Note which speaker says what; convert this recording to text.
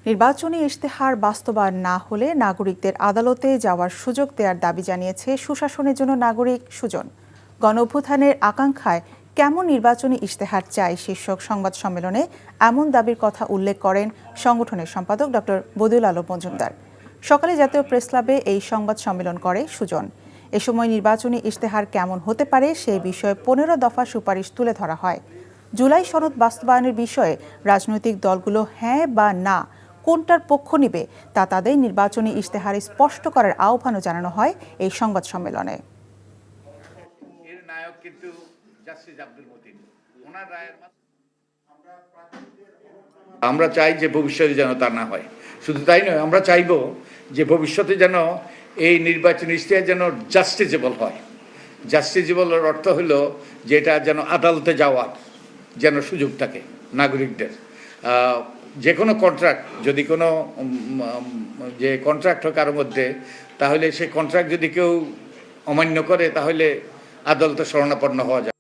Speaker 1: নির্বাচনী ইশতেহার বাস্তবায়ন না হলে নাগরিকদের আদালতে যাওয়ার সুযোগ দেওয়ার দাবি জানিয়েছে সুশাসনের জন্য নাগরিক সুজন। গণঅভ্যুত্থানের আকাঙ্ক্ষায় কেমন নির্বাচনী ইশতেহার চাই শীর্ষক সংবাদ সম্মেলনে এমন দাবির কথা উল্লেখ করেন সংগঠনের সম্পাদক ডক্টর বদিউল আলম মজুমদার। সকালে জাতীয় প্রেস ক্লাবে এই সংবাদ সম্মেলন করে সুজন। এ সময় নির্বাচনী ইশতেহার কেমন হতে পারে সেই বিষয়ে 15 দফা সুপারিশ তুলে ধরা হয়। জুলাই সনদ বাস্তবায়নের বিষয়ে রাজনৈতিক দলগুলো হ্যাঁ বা না কোনটার পক্ষ নেবে তা তাদের নির্বাচনী ইশতেহারে স্পষ্ট করার আহ্বানও জানানো হয় এই সংবাদ সম্মেলনে।
Speaker 2: আমরা চাই যে ভবিষ্যতে যেন তা না হয়। শুধু তাই নয়, আমরা চাইব যে ভবিষ্যতে যেন এই নির্বাচনী ইশতেহার যেন জাস্টিসেবল হয়। জাস্টিসেবলের অর্থ হলো যেটা যেন আদালতে যাওয়ার যেন সুযোগ থাকে নাগরিকদের। যে কোনো কন্ট্রাক্ট যদি কোনো যে কন্ট্রাক্ট হয় কারোর মধ্যে, তাহলে সেই কন্ট্রাক্ট যদি কেউ অমান্য করে তাহলে আদালতে শরণাপন্ন হওয়া যায়।